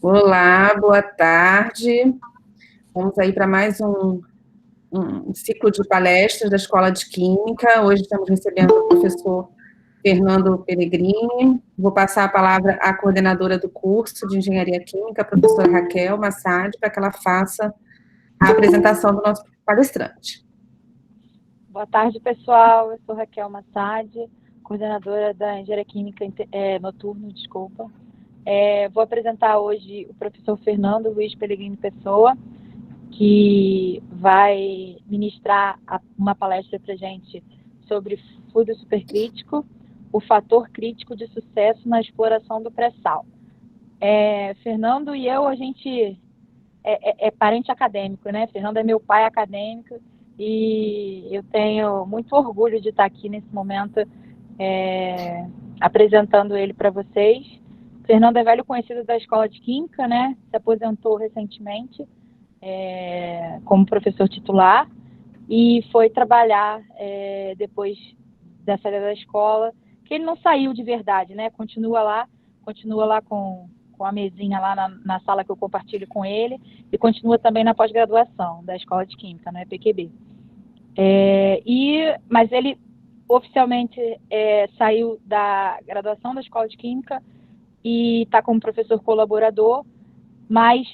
Olá, boa tarde. Vamos aí para mais um ciclo de palestras da Escola de Química. Hoje estamos recebendo o professor Fernando Pellegrini. Vou passar a palavra à coordenadora do curso de Engenharia Química, a professora Raquel Massad, para que ela faça a apresentação do nosso palestrante. Boa tarde, pessoal. Eu sou Raquel Massad, coordenadora da Engenharia Química Noturno, desculpa. Vou apresentar hoje o professor Fernando Luiz Pellegrini Pessoa, que vai ministrar uma palestra para a gente sobre fluido supercrítico, o fator crítico de sucesso na exploração do pré-sal. Fernando e eu, a gente é parente acadêmico, né? Fernando é meu pai acadêmico e eu tenho muito orgulho de estar aqui nesse momento apresentando ele para vocês. Fernando é velho conhecido da Escola de Química, né? Se aposentou recentemente como professor titular e foi trabalhar depois da saída da escola, que ele não saiu de verdade, né? Continua lá com a mesinha lá na sala que eu compartilho com ele e continua também na pós-graduação da Escola de Química, no EPQB. Mas ele oficialmente saiu da graduação da Escola de Química e está como professor colaborador, mas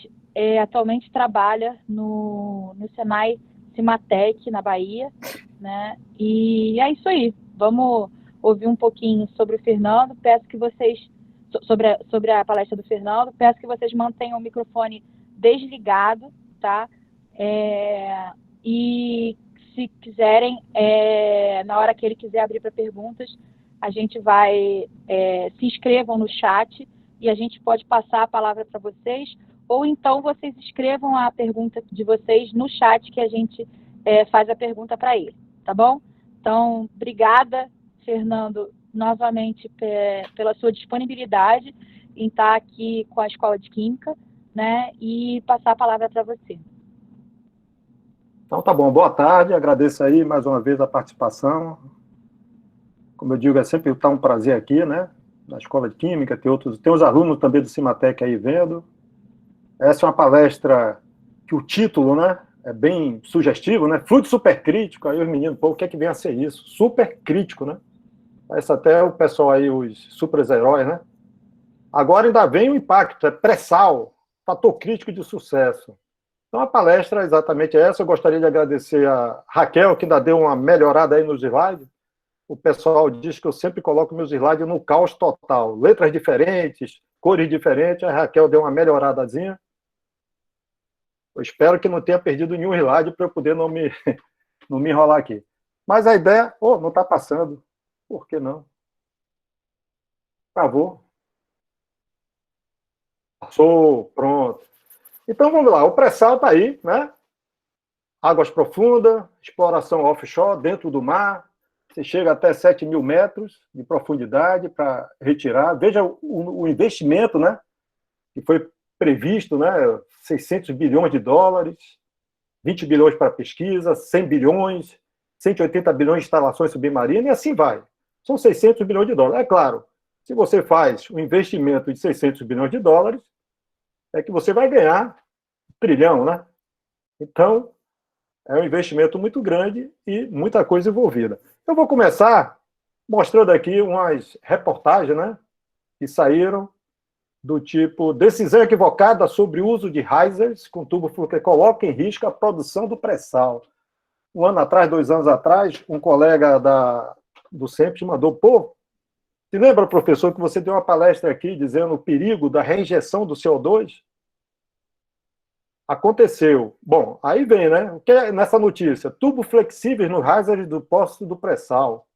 atualmente trabalha no Senai Cimatec, na Bahia, né? E é isso aí. Vamos ouvir um pouquinho sobre o Fernando. Peço que vocês, sobre a palestra do Fernando, peço que vocês mantenham o microfone desligado, tá? E se quiserem, na hora que ele quiser abrir para perguntas, a gente vai, se inscrevam no chat e a gente pode passar a palavra para vocês, ou então vocês escrevam a pergunta de vocês no chat que a gente faz a pergunta para ele, tá bom? Então, obrigada, Fernando, novamente pela sua disponibilidade em estar aqui com a Escola de Química, né, e passar a palavra para você. Então, tá bom. Boa tarde. Agradeço aí mais uma vez a participação. Como eu digo, é sempre um prazer aqui, né? Na Escola de Química, tem os alunos também do Cimatec aí vendo. Essa é uma palestra que o título, né, é bem sugestivo, né? Fluido supercrítico. Aí os meninos, pô, o que é que vem a ser isso? Supercrítico, né? Parece até o pessoal aí, os super-heróis, né? Agora ainda vem o impacto, é pré-sal, fator crítico de sucesso. Então, a palestra é exatamente essa. Eu gostaria de agradecer a Raquel, que ainda deu uma melhorada aí nos slides. O pessoal diz que eu sempre coloco meus slides no caos total. Letras diferentes, cores diferentes. A Raquel deu uma melhoradazinha. Eu espero que não tenha perdido nenhum slide para eu poder não me enrolar aqui. Mas a ideia... Oh, não está passando. Por que não? Travou. Passou, pronto. Então, vamos lá. O pré-sal está aí, né? Águas profundas, exploração offshore, dentro do mar. Você chega até 7.000 metros de profundidade para retirar. Veja o investimento, né? Que foi previsto, né? 600 bilhões de dólares, 20 bilhões para pesquisa, 100 bilhões, 180 bilhões de instalações submarinas, e assim vai. São 600 bilhões de dólares. É claro, se você faz um investimento de 600 bilhões de dólares, é que você vai ganhar 1 trilhão, né? Então, é um investimento muito grande e muita coisa envolvida. Eu vou começar mostrando aqui umas reportagens, né, que saíram do tipo decisão equivocada sobre o uso de risers com tubo fluxo que coloca em risco a produção do pré-sal. 1 ano atrás, 2 anos atrás, um colega do CEMPES mandou, pô, se lembra, professor, que você deu uma palestra aqui dizendo o perigo da reinjeção do CO2? Aconteceu. Bom, aí vem, né? O que é nessa notícia? Tubo flexíveis no riser do poço do pré-sal.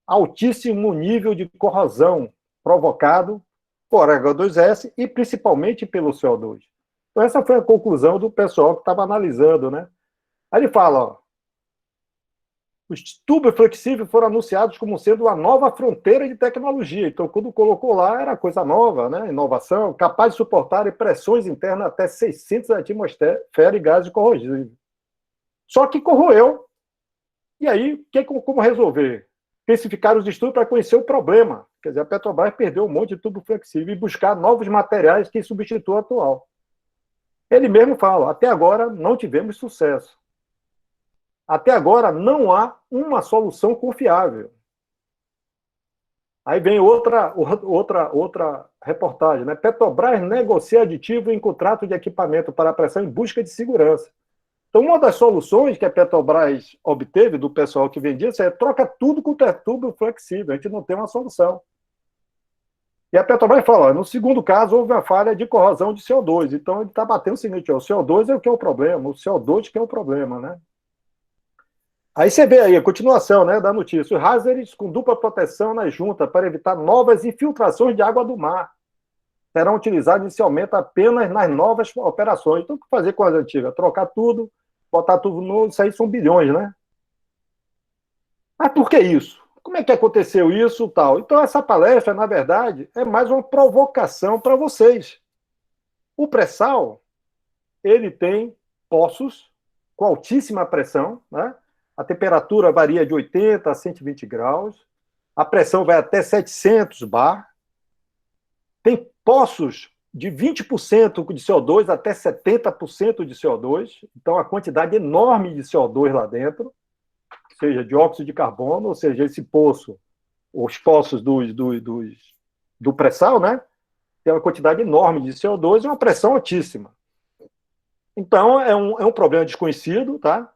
Altíssimo nível de corrosão provocado por H2S e principalmente pelo CO2. Então, essa foi a conclusão do pessoal que estava analisando, né? Aí ele fala, ó, os tubos flexíveis foram anunciados como sendo a nova fronteira de tecnologia. Então, quando colocou lá, era coisa nova, né? Inovação, capaz de suportar pressões internas até 600 atmosfera e gases corrosivos. Só que corroeu. E aí, como resolver? intensificar os estudos para conhecer o problema. Quer dizer, a Petrobras perdeu um monte de tubo flexível e buscar novos materiais que substituam o atual. Ele mesmo fala, até agora não tivemos sucesso. Até agora não há uma solução confiável. Aí vem outra reportagem, né? Petrobras negocia aditivo em contrato de equipamento para pressão em busca de segurança. Então, uma das soluções que a Petrobras obteve do pessoal que vendia é troca tudo com tubo flexível, a gente não tem uma solução. E a Petrobras fala, no segundo caso, houve uma falha de corrosão de CO2. Então, ele está batendo o seguinte, ó, o CO2 é o que é o problema, o CO2 que é o problema, né? Aí você vê aí a continuação, né, da notícia. Os hazers com dupla proteção na junta para evitar novas infiltrações de água do mar. Serão utilizados inicialmente apenas nas novas operações. Então, o que fazer com as antigas? Trocar tudo, botar tudo novo, isso aí são bilhões, né? Mas por que isso? Como é que aconteceu isso tal? Então, essa palestra, na verdade, é mais uma provocação para vocês. O pré-sal, ele tem poços com altíssima pressão, né? A temperatura varia de 80 a 120 graus, a pressão vai até 700 bar, tem poços de 20% de CO2 até 70% de CO2, então a quantidade enorme de CO2 lá dentro, seja dióxido de carbono, ou seja, esse poço, os poços do pré-sal, né? Tem uma quantidade enorme de CO2 e uma pressão altíssima. Então, é um problema desconhecido, tá?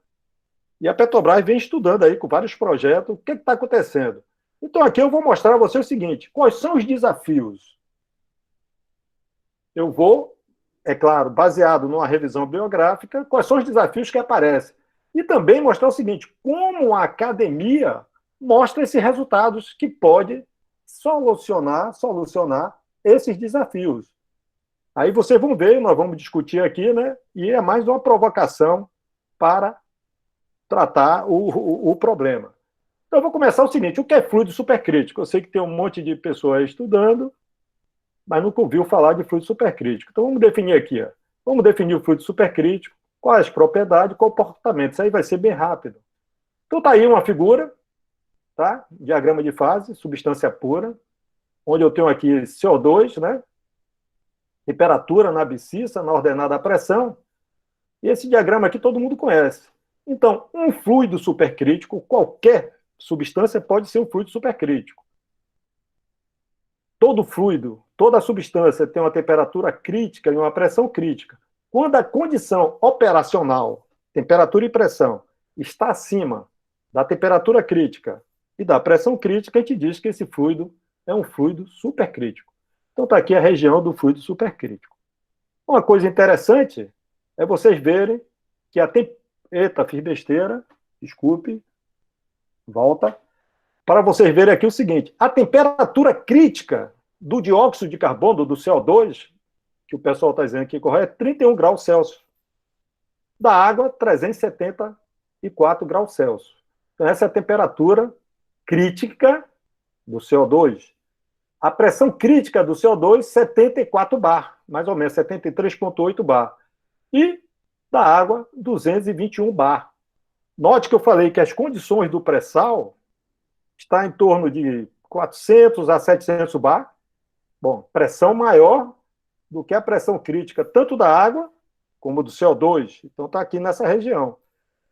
E a Petrobras vem estudando aí com vários projetos o que está acontecendo. Então, aqui eu vou mostrar a você o seguinte, quais são os desafios? Eu vou, é claro, baseado numa revisão biográfica, quais são os desafios que aparecem. E também mostrar o seguinte, como a academia mostra esses resultados que pode solucionar esses desafios. Aí vocês vão ver, nós vamos discutir aqui, né? E é mais uma provocação para tratar o problema. Então, eu vou começar o seguinte, o que é fluido supercrítico? Eu sei que tem um monte de pessoas estudando, mas nunca ouviu falar de fluido supercrítico. Então, vamos definir aqui. Ó. Vamos definir o fluido supercrítico, quais propriedades, comportamentos. Isso aí vai ser bem rápido. Então, está aí uma figura, tá? Diagrama de fase, substância pura, onde eu tenho aqui CO2, né? Temperatura na abscissa, na ordenada a pressão. E esse diagrama aqui todo mundo conhece. Então, um fluido supercrítico, qualquer substância pode ser um fluido supercrítico. Todo fluido, toda substância tem uma temperatura crítica e uma pressão crítica. Quando a condição operacional, temperatura e pressão, está acima da temperatura crítica e da pressão crítica, a gente diz que esse fluido é um fluido supercrítico. Então, está aqui a região do fluido supercrítico. Uma coisa interessante é vocês verem que a Eita, fiz besteira, desculpe, volta. Para vocês verem aqui o seguinte, a temperatura crítica do dióxido de carbono, do CO2, que o pessoal está dizendo aqui, correto, é 31 graus Celsius. Da água, 374 graus Celsius. Então, essa é a temperatura crítica do CO2. A pressão crítica do CO2, 74 bar, mais ou menos, 73,8 bar. E da água, 221 bar. Note que eu falei que as condições do pré-sal está em torno de 400 a 700 bar. Bom, pressão maior do que a pressão crítica, tanto da água como do CO2. Então, está aqui nessa região.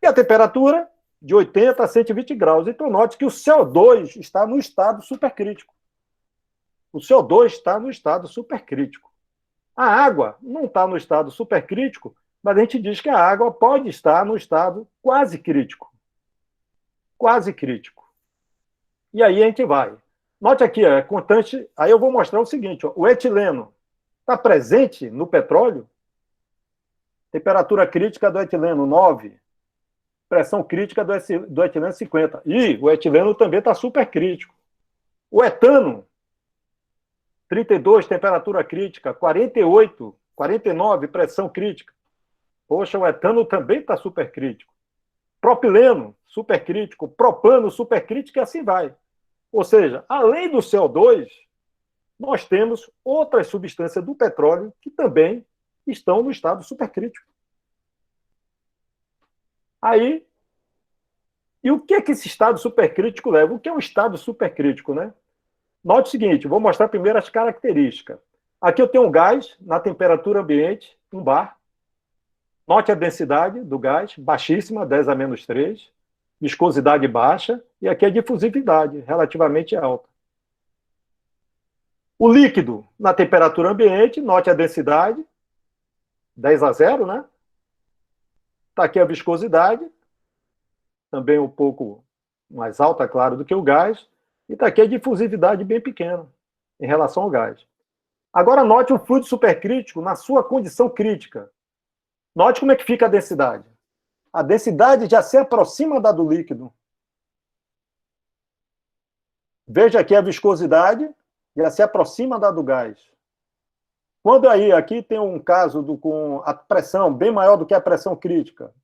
E a temperatura, de 80 a 120 graus. Então, note que o CO2 está no estado supercrítico. O CO2 está no estado supercrítico. A água não está no estado supercrítico, mas a gente diz que a água pode estar no estado quase crítico. Quase crítico. E aí a gente vai. Note aqui, é constante. Aí eu vou mostrar o seguinte: ó, o etileno está presente no petróleo? Temperatura crítica do etileno 9. Pressão crítica do etileno 50. E o etileno também está supercrítico. O etano, 32, temperatura crítica. 48, 49, pressão crítica. Poxa, o etano também está supercrítico. Propileno, supercrítico. Propano, supercrítico, e assim vai. Ou seja, além do CO2, nós temos outras substâncias do petróleo que também estão no estado supercrítico. Aí, E o que é que esse estado supercrítico leva? O que é um estado supercrítico, né? Note o seguinte, vou mostrar primeiro as características. Aqui eu tenho um gás na temperatura ambiente, um bar. Note a densidade do gás, baixíssima, 10 a menos 3. Viscosidade baixa. E aqui a difusividade, relativamente alta. O líquido na temperatura ambiente, note a densidade, 10 a 0, né? Está aqui a viscosidade, também um pouco mais alta, claro, do que o gás. E está aqui a difusividade bem pequena em relação ao gás. Agora note o fluido supercrítico na sua condição crítica. Note como é que fica a densidade. A densidade já se aproxima da do líquido. Veja aqui a viscosidade, já se aproxima da do gás. Quando aí, aqui tem um caso com a pressão bem maior do que a pressão crítica.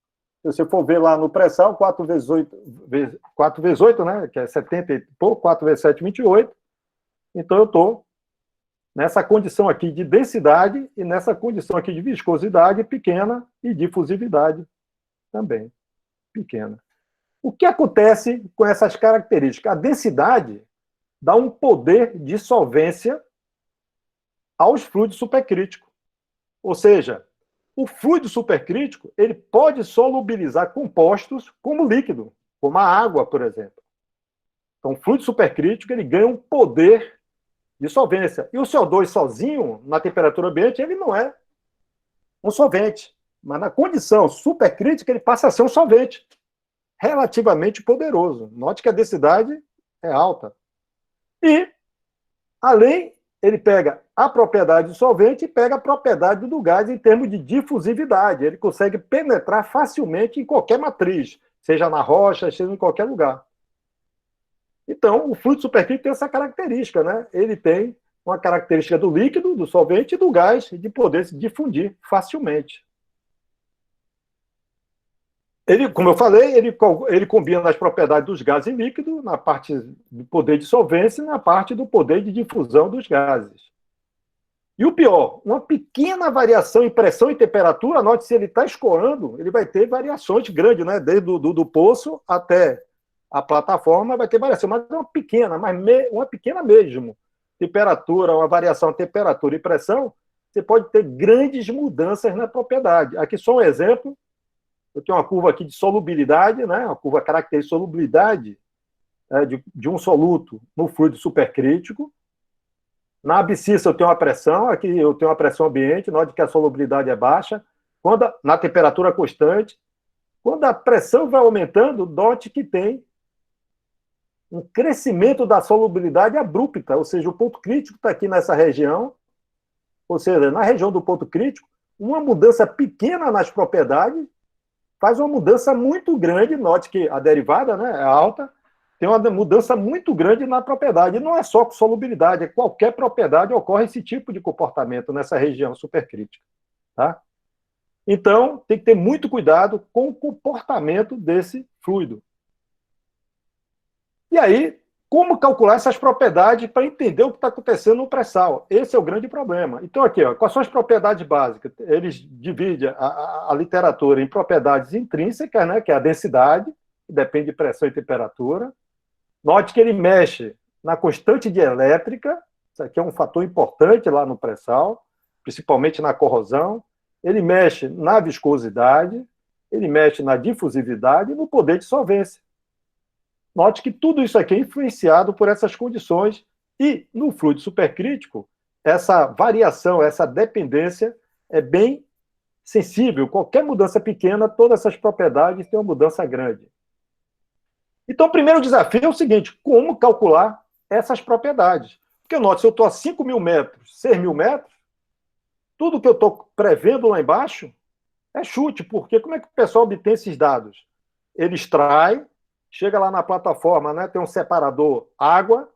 Se você for ver lá no pré-sal, 4 vezes 8, né, que é 70 e pouco, 4 vezes 7, 28. Então eu estou nessa condição aqui de densidade e nessa condição aqui de viscosidade pequena e difusividade também pequena. O que acontece com essas características? A densidade dá um poder de solvência aos fluidos supercríticos. Ou seja, o fluido supercrítico ele pode solubilizar compostos como líquido, como a água, por exemplo. Então, o fluido supercrítico ele ganha um poder de solvência. E o CO2 sozinho, na temperatura ambiente, ele não é um solvente. Mas na condição supercrítica, ele passa a ser um solvente relativamente poderoso. Note que a densidade é alta. E, além, ele pega a propriedade do solvente e pega a propriedade do gás em termos de difusividade. Ele consegue penetrar facilmente em qualquer matriz, seja na rocha, seja em qualquer lugar. Então, o fluido supercrítico tem essa característica, né? Ele tem uma característica do líquido, do solvente e do gás, de poder se difundir facilmente. Ele, como eu falei, ele combina as propriedades dos gases e líquidos na parte do poder de solvência e na parte do poder de difusão dos gases. E o pior, uma pequena variação em pressão e temperatura, note se ele está escoando, ele vai ter variações grandes, né? Desde do poço até a plataforma vai ter variação, mas é uma pequena, uma pequena mesmo. Temperatura, uma variação de temperatura e pressão, você pode ter grandes mudanças na propriedade. Aqui só um exemplo, eu tenho uma curva aqui de solubilidade, né? Uma curva característica de solubilidade de um soluto no fluido supercrítico. Na abscissa eu tenho uma pressão, aqui eu tenho uma pressão ambiente, note que a solubilidade é baixa, na temperatura constante. Quando a pressão vai aumentando, note que tem um crescimento da solubilidade abrupta, ou seja, o ponto crítico está aqui nessa região, ou seja, na região do ponto crítico, uma mudança pequena nas propriedades faz uma mudança muito grande, note que a derivada, né, é alta, tem uma mudança muito grande na propriedade. E não é só com solubilidade, é qualquer propriedade ocorre esse tipo de comportamento nessa região supercrítica. Tá? Então, tem que ter muito cuidado com o comportamento desse fluido. E aí, como calcular essas propriedades para entender o que está acontecendo no pré-sal? Esse é o grande problema. Então, aqui, ó, quais são as propriedades básicas? Eles dividem a literatura em propriedades intrínsecas, né, que é a densidade, que depende de pressão e temperatura. Note que ele mexe na constante dielétrica, isso aqui é um fator importante lá no pré-sal, principalmente na corrosão. Ele mexe na viscosidade, ele mexe na difusividade e no poder de solvência. Note que tudo isso aqui é influenciado por essas condições e, no fluido supercrítico, essa variação, essa dependência é bem sensível. Qualquer mudança pequena, todas essas propriedades têm uma mudança grande. Então, o primeiro desafio é o seguinte, como calcular essas propriedades? Porque, note, se eu estou a 5.000 metros, 6.000 metros, tudo que eu estou prevendo lá embaixo é chute, porque como é que o pessoal obtém esses dados? Ele extrai, chega lá na plataforma, né, tem um separador água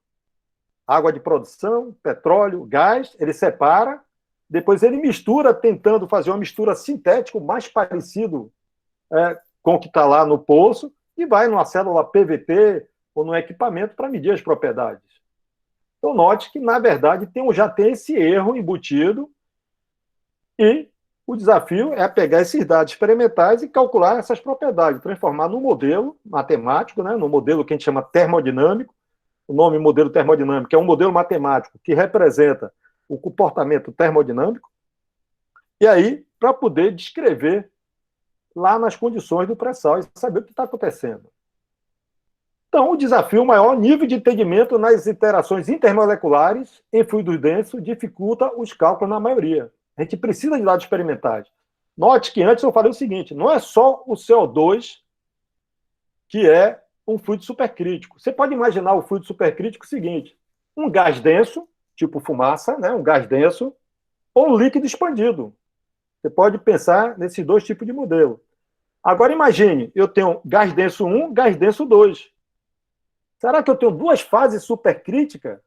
de produção, petróleo, gás, ele separa, depois ele mistura, tentando fazer uma mistura sintética, o mais parecido com o que está lá no poço, e vai numa célula PVT ou no equipamento para medir as propriedades. Então, note que, na verdade, já tem esse erro embutido e O desafio é pegar esses dados experimentais e calcular essas propriedades, transformar num modelo matemático, né, num modelo que a gente chama termodinâmico. O nome modelo termodinâmico é um modelo matemático que representa o comportamento termodinâmico, e aí, para poder descrever lá nas condições do pré-sal e saber o que está acontecendo. Então, o desafio maior, nível de entendimento nas interações intermoleculares em fluidos densos, dificulta os cálculos na maioria. A gente precisa de dados experimentais. Note que antes eu falei o seguinte, não é só o CO2 que é um fluido supercrítico. Você pode imaginar o fluido supercrítico seguinte, um gás denso, tipo fumaça, né, um gás denso, ou um líquido expandido. Você pode pensar nesses dois tipos de modelo. Agora imagine, eu tenho gás denso 1, gás denso 2. Será que eu tenho duas fases supercríticas?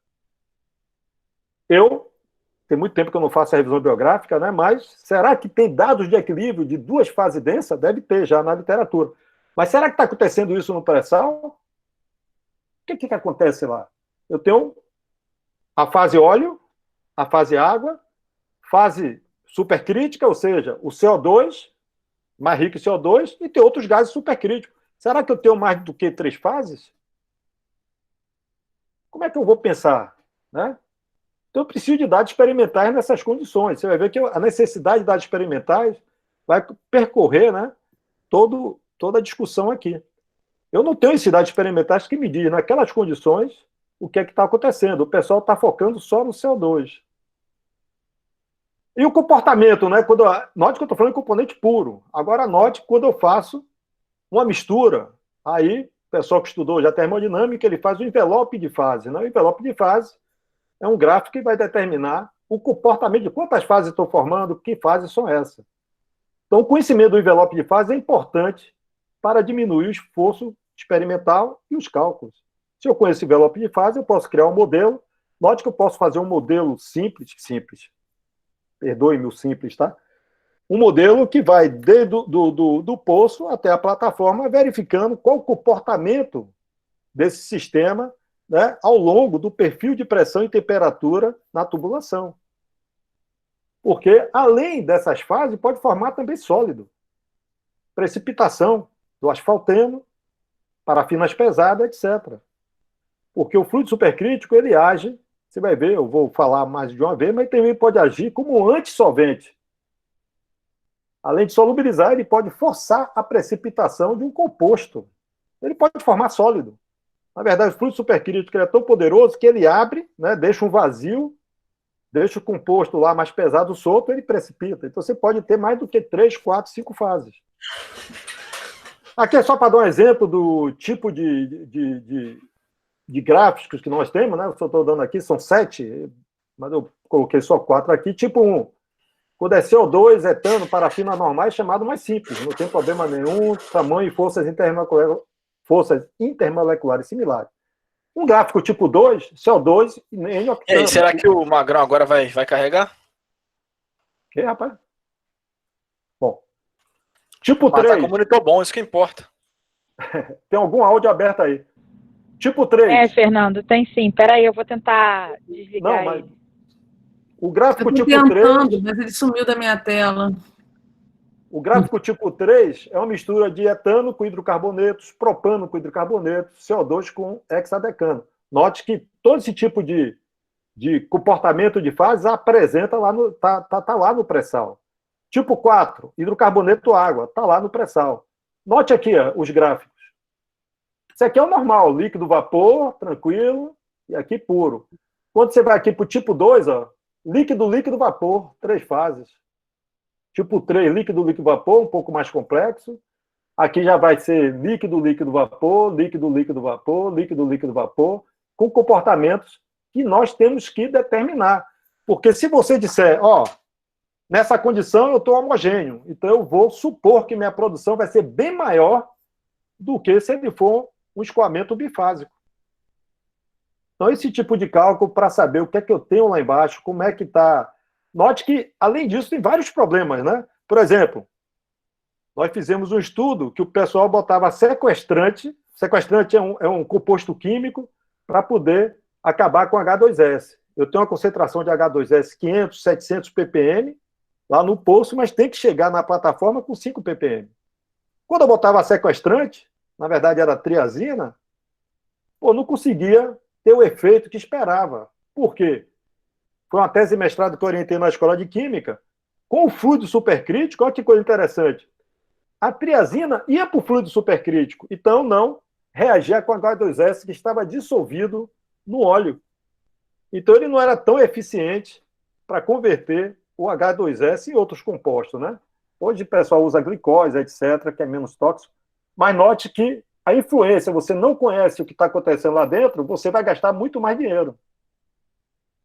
Tem muito tempo que eu não faço a revisão biográfica, né? Mas será que tem dados de equilíbrio de duas fases densas? Deve ter já na literatura. Mas será que está acontecendo isso no pré-sal? O que acontece lá? Eu tenho a fase óleo, a fase água, fase supercrítica, ou seja, o CO2, mais rico em CO2, e tem outros gases supercríticos. Será que eu tenho mais do que 3 fases? Como é que eu vou pensar? Né? Então, eu preciso de dados experimentais nessas condições. Você vai ver que a necessidade de dados experimentais vai percorrer, né, toda a discussão aqui. Eu não tenho esses dados experimentais que me dizem, naquelas condições, o que é que está acontecendo. O pessoal está focando só no CO2. E o comportamento, né? Note que eu estou falando de componente puro. Agora, note quando eu faço uma mistura, aí, o pessoal que estudou já termodinâmica, ele faz o envelope de fase. Né? O envelope de fase é um gráfico que vai determinar o comportamento de quantas fases estou formando, que fases são essas. Então, o conhecimento do envelope de fase é importante para diminuir o esforço experimental e os cálculos. Se eu conheço o envelope de fase, eu posso criar um modelo. Note que eu posso fazer um modelo simples, perdoe-me o simples, tá? Um modelo que vai desde do poço até a plataforma, verificando qual o comportamento desse sistema, né, ao longo do perfil de pressão e temperatura na tubulação. Porque, além dessas fases, pode formar também sólido. Precipitação do asfalteno, parafinas pesadas, etc. Porque o fluido supercrítico, ele age, você vai ver, eu vou falar mais de uma vez, mas também pode agir como antissolvente. Além de solubilizar, ele pode forçar a precipitação de um composto. Ele pode formar sólido. Na verdade, o fluido supercrítico é tão poderoso que ele abre, né, deixa um vazio, deixa o composto lá mais pesado solto, ele precipita. Então você pode ter mais do que 3, 4, 5 fases. Aqui é só para dar um exemplo do tipo de gráficos que nós temos, né? Eu só estou dando aqui, são 7, mas eu coloquei só 4 aqui. Tipo 1, quando é CO2, etano, parafina normais, chamado mais simples, não tem problema nenhum, tamanho e forças intermoleculares similares. Um gráfico tipo 2, CO2 e N octano. E aí, será que o Magrão agora vai carregar? Que, rapaz? Bom. Tipo 3. Tá com monitor bom, isso que importa. Tem algum áudio aberto aí? Tipo 3. Fernando, tem sim. Peraí, eu vou tentar desligar. Não, mas o gráfico tipo tentando, 3... mas ele sumiu da minha tela. O gráfico tipo 3 é uma mistura de etano com hidrocarbonetos, propano com hidrocarbonetos, CO2 com hexadecano. Note que todo esse tipo de comportamento de fases apresenta lá tá lá no pré-sal. Tipo 4, hidrocarboneto água, está lá no pré-sal. Note aqui os gráficos. Isso aqui é o normal, líquido vapor, tranquilo, e aqui puro. Quando você vai aqui para o tipo 2, líquido vapor, 3 fases. Tipo 3, líquido vapor, um pouco mais complexo. Aqui já vai ser líquido vapor, líquido vapor, líquido vapor, com comportamentos que nós temos que determinar. Porque se você disser, nessa condição eu estou homogêneo, então eu vou supor que minha produção vai ser bem maior do que se ele for um escoamento bifásico. Então, esse tipo de cálculo para saber o que é que eu tenho lá embaixo, como é que está. Note que, além disso, tem vários problemas, né? Por exemplo, nós fizemos um estudo que o pessoal botava sequestrante. Sequestrante é um composto químico para poder acabar com H2S. Eu tenho uma concentração de H2S 500, 700 ppm lá no poço, mas tem que chegar na plataforma com 5 ppm. Quando eu botava sequestrante, na verdade era triazina, pô, não conseguia ter o efeito que esperava. Por quê? Foi uma tese de mestrado que eu orientei na escola de Química. Com o fluido supercrítico, olha que coisa interessante. A triazina ia para o fluido supercrítico, então não reagia com H2S que estava dissolvido no óleo. Então ele não era tão eficiente para converter o H2S em outros compostos, né? Hoje o pessoal usa glicose, etc., que é menos tóxico, mas note que a influência, você não conhece o que está acontecendo lá dentro, você vai gastar muito mais dinheiro.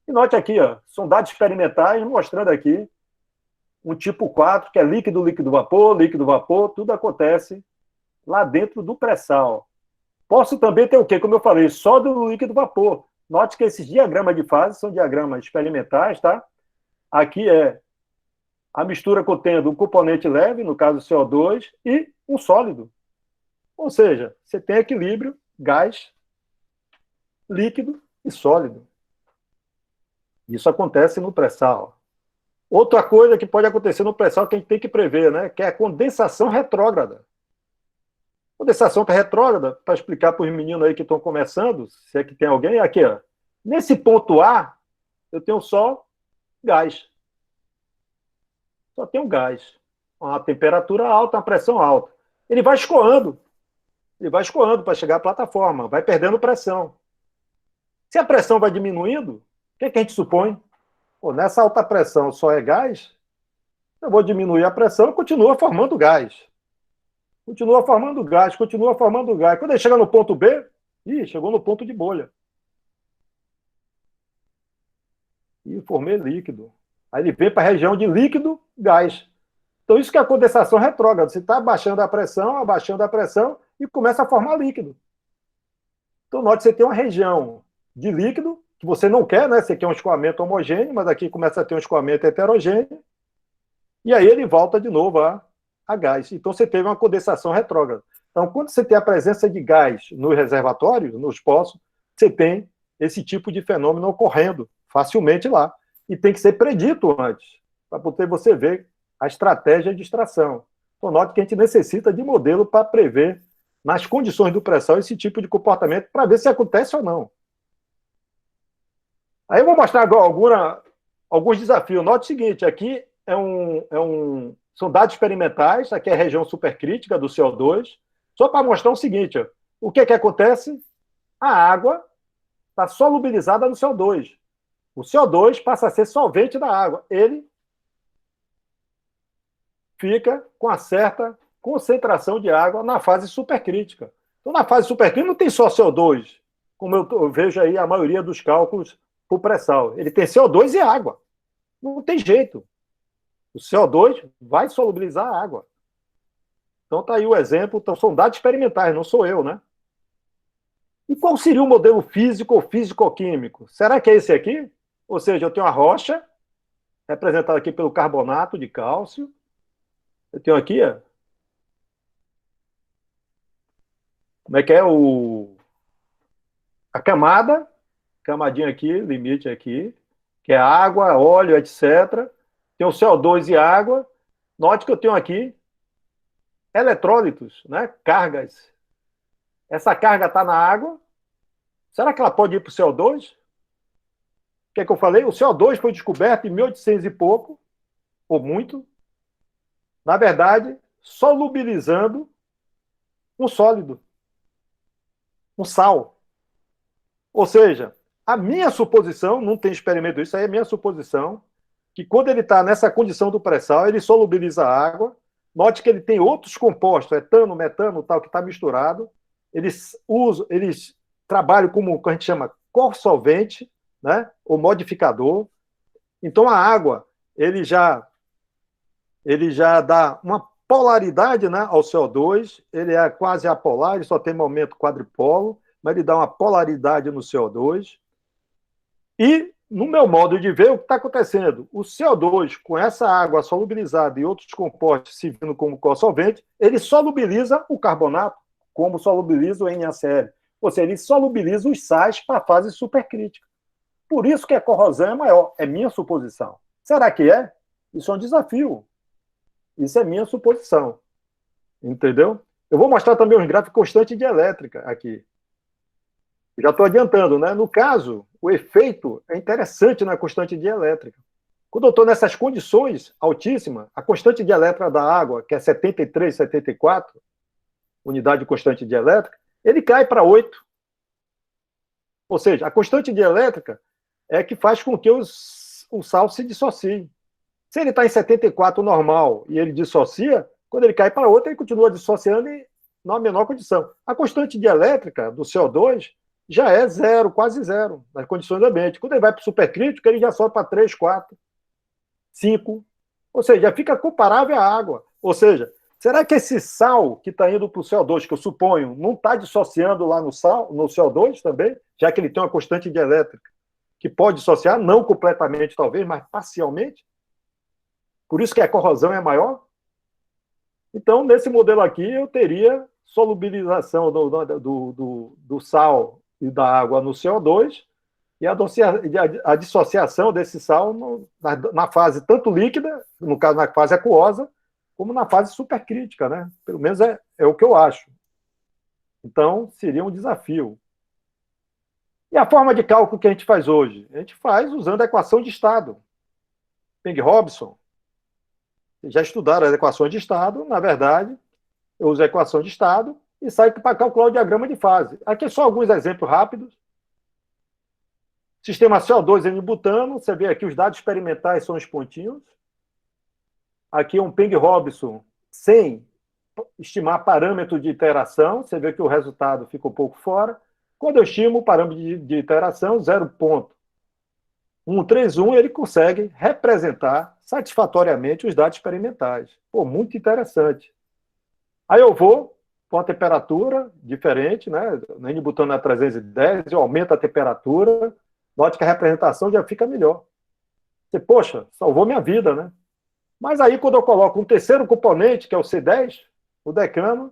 E note aqui, ó, são dados experimentais mostrando aqui um tipo 4, que é líquido, líquido, vapor, tudo acontece lá dentro do pré-sal. Posso também ter o quê? Como eu falei, só do líquido vapor. Note que esses diagramas de fase são diagramas experimentais, tá? Aqui é a mistura contendo um componente leve, no caso CO2, e um sólido. Ou seja, você tem equilíbrio, gás, líquido e sólido. Isso acontece no pré-sal. Outra coisa que pode acontecer no pré-sal que a gente tem que prever, né? Que é a condensação retrógrada. Condensação retrógrada, para explicar para os meninos aí que estão começando, se é que tem alguém, aqui, ó. Nesse ponto A, eu tenho só gás. Só tenho gás. Uma temperatura alta, uma pressão alta. Ele vai escoando. Ele vai escoando para chegar à plataforma, vai perdendo pressão. Se a pressão vai diminuindo, o que a gente supõe? Pô, nessa alta pressão só é gás, eu vou diminuir a pressão e continua formando gás. Continua formando gás, continua formando gás. Quando ele chega no ponto B, chegou no ponto de bolha. E formei líquido. Aí ele vem para a região de líquido, gás. Então isso que é a condensação retrógrada. Você está abaixando a pressão e começa a formar líquido. Então note, você tem uma região de líquido, que você não quer, né? Você quer um escoamento homogêneo, mas aqui começa a ter um escoamento heterogêneo, e aí ele volta de novo a gás. Então você teve uma condensação retrógrada. Então, quando você tem a presença de gás nos reservatórios, nos poços, você tem esse tipo de fenômeno ocorrendo facilmente lá. E tem que ser predito antes, para poder você ver a estratégia de extração. Então, note que a gente necessita de modelo para prever, nas condições do pré-sal, esse tipo de comportamento, para ver se acontece ou não. Aí eu vou mostrar agora alguns desafios. Note o seguinte, aqui são dados experimentais, aqui é a região supercrítica do CO2, só para mostrar o seguinte, ó, o que acontece? A água está solubilizada no CO2. O CO2 passa a ser solvente da água. Ele fica com uma certa concentração de água na fase supercrítica. Então, na fase supercrítica não tem só CO2, como eu vejo aí a maioria dos cálculos por pré-sal. Ele tem CO2 e água. Não tem jeito. O CO2 vai solubilizar a água. Então está aí o exemplo. Então, são dados experimentais, não sou eu, né? E qual seria o modelo físico ou físico-químico? Será que é esse aqui? Ou seja, eu tenho uma rocha, representada aqui pelo carbonato de cálcio. Eu tenho aqui, ó, como é que é a camadinha aqui, limite aqui, que é água, óleo, etc. Tem o CO2 e água. Note que eu tenho aqui eletrólitos, né? Cargas. Essa carga está na água. Será que ela pode ir para o CO2? O que é que eu falei? O CO2 foi descoberto em 1800 e pouco, ou muito, na verdade, solubilizando um sólido, um sal. Ou seja, a minha suposição, não tem experimento, isso aí é minha suposição, que quando ele está nessa condição do pré-sal, ele solubiliza a água. Note que ele tem outros compostos, etano, metano, tal, que está misturado. Eles trabalham como a gente chama corsolvente, né, ou modificador. Então a água, ele já dá uma polaridade, né, ao CO2, ele é quase apolar, ele só tem momento quadripolo, mas ele dá uma polaridade no CO2. E, no meu modo de ver, o que está acontecendo? O CO2, com essa água solubilizada e outros compostos servindo como corsolvente, ele solubiliza o carbonato, como solubiliza o NaCl. Ou seja, ele solubiliza os sais para a fase supercrítica. Por isso que a corrosão é maior. É minha suposição. Será que é? Isso é um desafio. Isso é minha suposição. Entendeu? Eu vou mostrar também os gráficos constantes de elétrica aqui. Já estou adiantando, né? No caso, o efeito é interessante na constante de elétrica. Quando eu estou nessas condições altíssimas, a constante de elétrica da água, que é 73, 74, unidade constante de elétrica, ele cai para 8. Ou seja, a constante de elétrica é que faz com que o sal se dissocie. Se ele está em 74 normal e ele dissocia, quando ele cai para 8, ele continua dissociando e na menor condição. A constante de elétrica do CO2 já é zero, quase zero, nas condições ambiente. Quando ele vai para o supercrítico, ele já sobe para 3, 4, 5. Ou seja, já fica comparável à água. Ou seja, será que esse sal que está indo para o CO2, que eu suponho, não está dissociando lá no CO2 também, já que ele tem uma constante de elétrica, que pode dissociar, não completamente talvez, mas parcialmente? Por isso que a corrosão é maior? Então, nesse modelo aqui, eu teria solubilização do sal e da água no CO2 e a dissociação desse sal na fase tanto líquida, no caso na fase aquosa, como na fase supercrítica, né? Pelo menos é o que eu acho. Então, seria um desafio. E a forma de cálculo que a gente faz hoje? A gente faz usando a equação de estado. Peng-Robson. Já estudaram as equações de estado, na verdade, eu uso a equação de estado e saio para calcular o diagrama de fase. Aqui só alguns exemplos rápidos. Sistema CO2 N-butano, você vê aqui os dados experimentais são os pontinhos. Aqui um Peng-Robson sem estimar parâmetro de iteração, você vê que o resultado fica um pouco fora. Quando eu estimo o parâmetro de iteração, 0,131, ele consegue representar satisfatoriamente os dados experimentais. Pô, muito interessante. Aí eu vou com a temperatura diferente, né? No N-butano é 310, eu aumento a temperatura, note que a representação já fica melhor. Você, poxa, salvou minha vida, né? Mas aí, quando eu coloco um terceiro componente, que é o C10, o decano,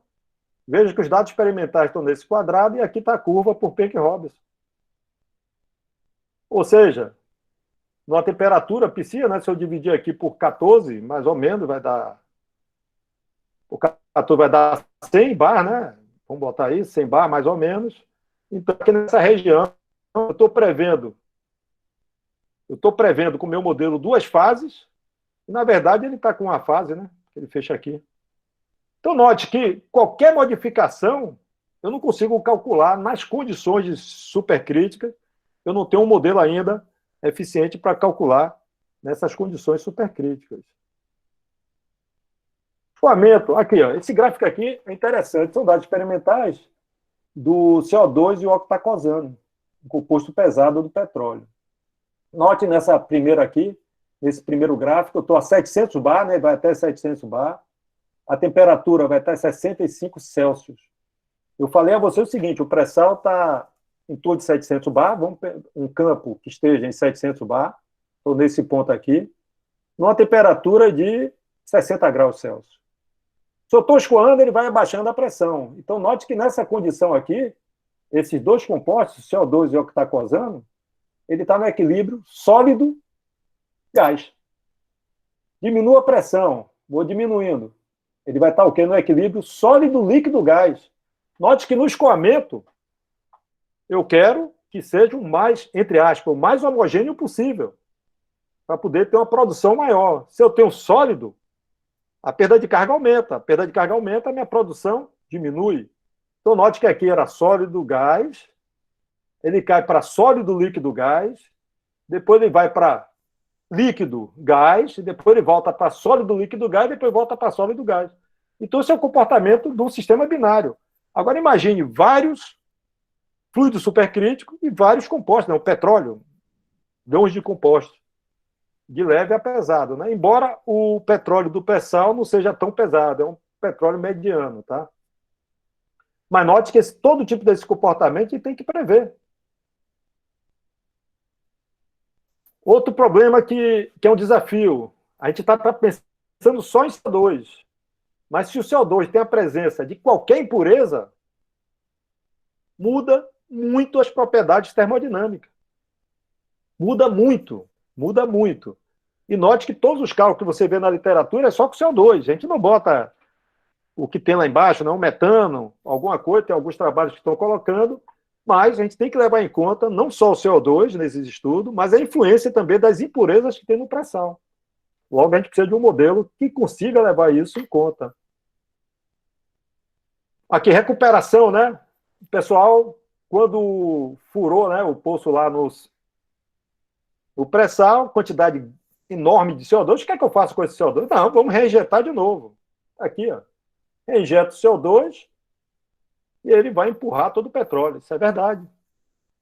vejo que os dados experimentais estão nesse quadrado e aqui está a curva por Peng-Robson. Ou seja, numa temperatura piscina, né, se eu dividir aqui por 14, mais ou menos, vai dar... O 14 vai dar 100 bar, né? Vamos botar aí, 100 bar, mais ou menos. Então, aqui nessa região, eu estou prevendo com o meu modelo 2 fases, e, na verdade, ele está com uma fase, né? Ele fecha aqui. Então, note que qualquer modificação, eu não consigo calcular nas condições de supercrítica, eu não tenho um modelo ainda eficiente para calcular nessas condições supercríticas. Escoamento, aqui, ó, esse gráfico aqui é interessante, são dados experimentais do CO2 e o octacosano, um composto pesado do petróleo. Note nessa primeira aqui, nesse primeiro gráfico, eu estou a 700 bar, né, vai até 700 bar, a temperatura vai até 65 Celsius. Eu falei a você o seguinte, o pré-sal está em torno de 700 bar, vamos um campo que esteja em 700 bar, estou nesse ponto aqui, numa temperatura de 60 graus Celsius. Se eu estou escoando, ele vai abaixando a pressão. Então, note que nessa condição aqui, esses dois compostos, CO2 e octacosano, ele está no equilíbrio sólido-gás. Diminua a pressão, vou diminuindo. Ele vai estar o quê? No equilíbrio sólido-líquido-gás. Note que no escoamento, eu quero que seja o mais, entre aspas, o mais homogêneo possível, para poder ter uma produção maior. Se eu tenho sólido, a perda de carga aumenta. A perda de carga aumenta, a minha produção diminui. Então, note que aqui era sólido-gás, ele cai para sólido-líquido-gás, depois ele vai para líquido-gás, depois ele volta para sólido-líquido-gás, depois volta para sólido-gás. Então, esse é o comportamento do sistema binário. Agora, imagine vários fluidos supercríticos e vários compostos, né? O petróleo, grãos de compostos, de leve a pesado, né? Embora o petróleo do pré-sal não seja tão pesado, é um petróleo mediano, tá? Mas note que todo tipo desse comportamento a gente tem que prever. Outro problema que é um desafio, a gente está pensando só em CO2, mas se o CO2 tem a presença de qualquer impureza, muda muito as propriedades termodinâmicas. Muda muito, muda muito. E note que todos os cálculos que você vê na literatura é só com CO2. A gente não bota o que tem lá embaixo, não, metano, alguma coisa, tem alguns trabalhos que estão colocando, mas a gente tem que levar em conta não só o CO2 nesses estudos, mas a influência também das impurezas que tem no pré-sal. Logo, a gente precisa de um modelo que consiga levar isso em conta. Aqui, recuperação, né? O pessoal, quando furou, né, o poço lá no pré-sal, quantidade enorme de CO2, o que é que eu faço com esse CO2? Não, vamos reinjetar de novo. Aqui, ó. Reinjeto o CO2 e ele vai empurrar todo o petróleo. Isso é verdade.